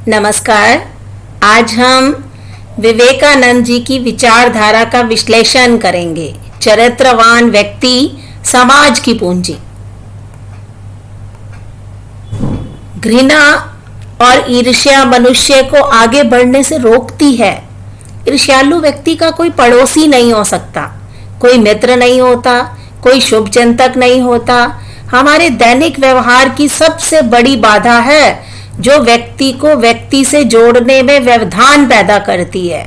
नमस्कार। आज हम विवेकानंद जी की विचारधारा का विश्लेषण करेंगे। चरित्रवान व्यक्ति समाज की पूंजी। घृणा और ईर्ष्या मनुष्य को आगे बढ़ने से रोकती है। ईर्ष्यालु व्यक्ति का कोई पड़ोसी नहीं हो सकता, कोई मित्र नहीं होता, कोई शुभ चिंतक नहीं होता। हमारे दैनिक व्यवहार की सबसे बड़ी बाधा है जो व्यक्ति को व्यक्ति से जोड़ने में व्यवधान पैदा करती है।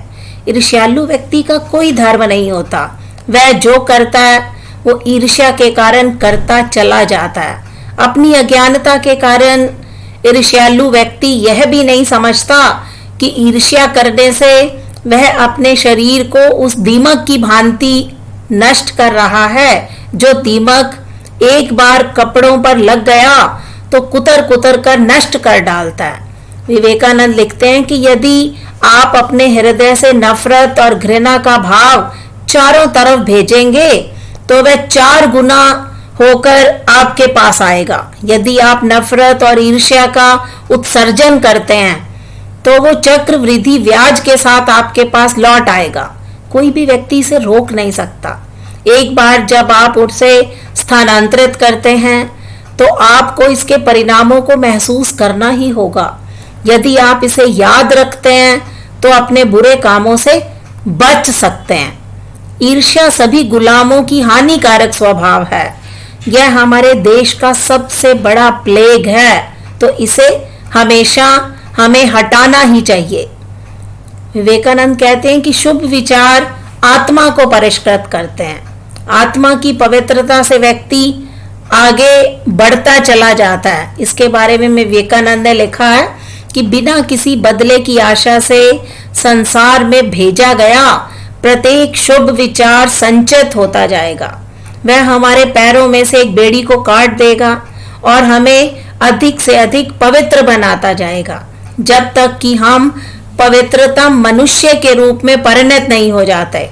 ईर्ष्यालु व्यक्ति का कोई धर्म नहीं होता, वह जो करता है वो ईर्ष्या के कारण करता चला जाता है। अपनी अज्ञानता के कारण ईर्ष्यालु व्यक्ति यह भी नहीं समझता कि ईर्ष्या करने से वह अपने शरीर को उस दीमक की भांति नष्ट कर रहा है। जो दीमक एक बार कपड़ों पर लग गया तो कुतर कुतर कर नष्ट कर डालता है। विवेकानंद लिखते हैं कि यदि आप अपने हृदय से नफरत और घृणा का भाव चारों तरफ भेजेंगे तो वह 4 गुना होकर आपके पास आएगा। यदि आप नफरत और ईर्ष्या का उत्सर्जन करते हैं तो वो चक्रवृद्धि ब्याज के साथ आपके पास लौट आएगा। कोई भी व्यक्ति इसे रोक नहीं सकता। एक बार जब आप उसे स्थानांतरित करते हैं तो आपको इसके परिणामों को महसूस करना ही होगा। यदि आप इसे याद रखते हैं तो अपने बुरे कामों से बच सकते हैं। ईर्ष्या सभी गुलामों की हानिकारक स्वभाव है। यह हमारे देश का सबसे बड़ा प्लेग है, तो इसे हमेशा हमें हटाना ही चाहिए। विवेकानंद कहते हैं कि शुभ विचार आत्मा को परिष्कृत करते हैं। आत्मा की पवित्रता से व्यक्ति आगे बढ़ता चला जाता है। इसके बारे में विवेकानंद ने लिखा है कि बिना किसी बदले की आशा से संसार में भेजा गया प्रत्येक शुभ विचार संचित होता जाएगा। वह हमारे पैरों में से एक बेड़ी को काट देगा और हमें अधिक से अधिक पवित्र बनाता जाएगा, जब तक कि हम पवित्रतम मनुष्य के रूप में परिणत नहीं हो जाते।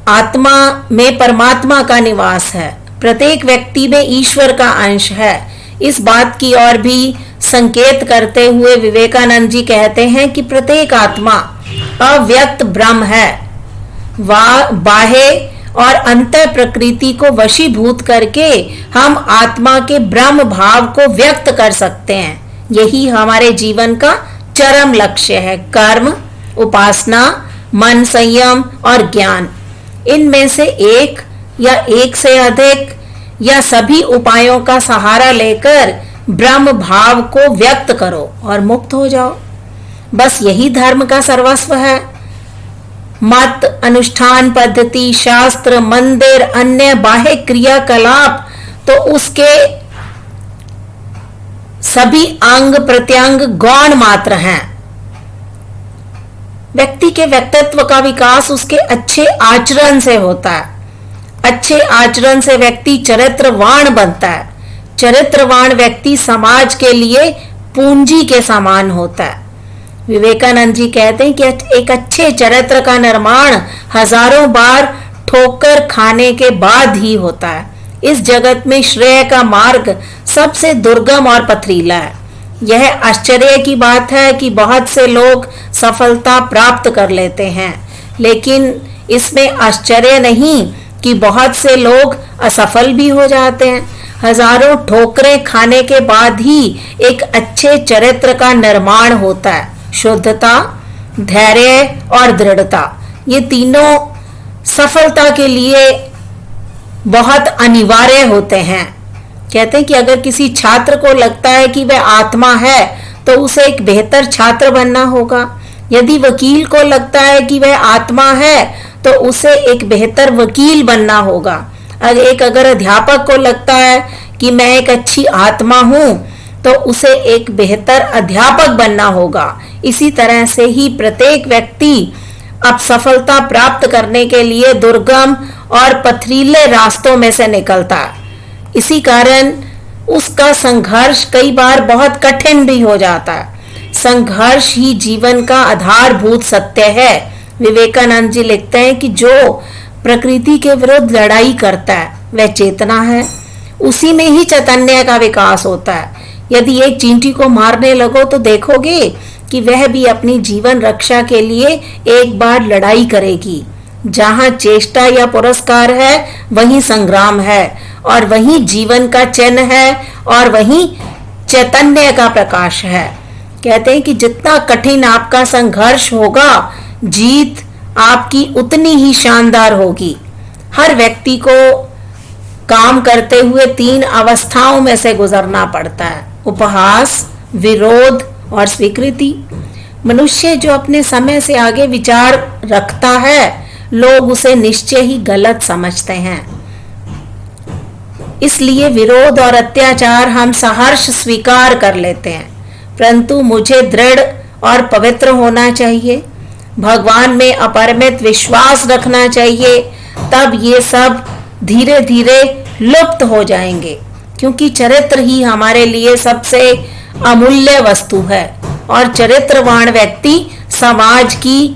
आत्मा में परमात्मा का निवास है। प्रत्येक व्यक्ति में ईश्वर का अंश है। इस बात की ओर भी संकेत करते हुए विवेकानंद जी कहते हैं कि प्रत्येक आत्मा अव्यक्त ब्रह्म है। बाह्य और अंतः प्रकृति को वशीभूत करके हम आत्मा के ब्रह्म भाव को व्यक्त कर सकते हैं। यही हमारे जीवन का चरम लक्ष्य है। कर्म, उपासना, मन संयम और ज्ञान, इनमें से एक या एक से अधिक या सभी उपायों का सहारा लेकर ब्रह्म भाव को व्यक्त करो और मुक्त हो जाओ। बस यही धर्म का सर्वस्व है। मत, अनुष्ठान पद्धति, शास्त्र, मंदिर, अन्य बाह्य क्रियाकलाप तो उसके सभी अंग प्रत्यंग गौण मात्र हैं। व्यक्ति के व्यक्तित्व का विकास उसके अच्छे आचरण से होता है। अच्छे आचरण से व्यक्ति चरित्रवान बनता है। चरित्रवान व्यक्ति समाज के लिए पूंजी के समान होता है। विवेकानंद जी कहते हैं कि एक अच्छे चरित्र का निर्माण हजारों बार ठोकर खाने के बाद ही होता है। इस जगत में श्रेय का मार्ग सबसे दुर्गम और पथरीला है। यह आश्चर्य की बात है कि बहुत से लोग सफलता प्राप्त कर लेते हैं, लेकिन इसमें आश्चर्य नहीं कि बहुत से लोग असफल भी हो जाते हैं। हजारों ठोकरें खाने के बाद ही एक अच्छे चरित्र का निर्माण होता है। शुद्धता, धैर्य और दृढ़ता, ये तीनों सफलता के लिए बहुत अनिवार्य होते हैं। कहते हैं कि अगर किसी छात्र को लगता है कि वह आत्मा है तो उसे एक बेहतर छात्र बनना होगा। यदि वकील को लगता है कि वह आत्मा है तो उसे एक बेहतर वकील बनना होगा। अगर अध्यापक को लगता है कि मैं एक अच्छी आत्मा हूं तो उसे एक बेहतर अध्यापक बनना होगा। इसी तरह से ही प्रत्येक व्यक्ति अब सफलता प्राप्त करने के लिए दुर्गम और पथरीले रास्तों में से निकलता है। इसी कारण उसका संघर्ष कई बार बहुत कठिन भी हो जाता है। संघर्ष ही जीवन का आधारभूत सत्य है। विवेकानंद जी लिखते हैं कि जो प्रकृति के विरुद्ध लड़ाई करता है वह चेतना है। उसी में ही चैतन्य का विकास होता है। यदि एक चींटी को मारने लगो तो देखोगे कि वह भी अपनी जीवन रक्षा के लिए एक बार लड़ाई करेगी। जहां चेष्टा या पुरस्कार है वहीं संग्राम है, और वहीं जीवन का चिन्ह है, और वहीं चैतन्य का प्रकाश है। कहते हैं कि जितना कठिन आपका संघर्ष होगा, जीत आपकी उतनी ही शानदार होगी। हर व्यक्ति को काम करते हुए 3 अवस्थाओं में से गुजरना पड़ता है: उपहास, विरोध और स्वीकृति। मनुष्य जो अपने समय से आगे विचार रखता है, लोग उसे निश्चय ही गलत समझते हैं। इसलिए विरोध और अत्याचार हम सहर्ष स्वीकार कर लेते हैं, परंतु मुझे दृढ़ और पवित्र होना चाहिए, भगवान में अपरिमित विश्वास रखना चाहिए। तब ये सब धीरे धीरे लुप्त हो जाएंगे, क्योंकि चरित्र ही हमारे लिए सबसे अमूल्य वस्तु है, और चरित्रवान व्यक्ति समाज की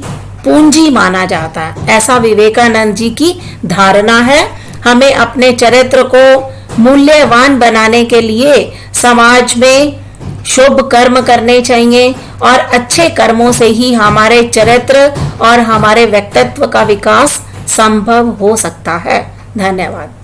पूंजी माना जाता है। ऐसा विवेकानंद जी की धारणा है। हमें अपने चरित्र को मूल्यवान बनाने के लिए समाज में शुभ कर्म करने चाहिए, और अच्छे कर्मों से ही हमारे चरित्र और हमारे व्यक्तित्व का विकास संभव हो सकता है। धन्यवाद।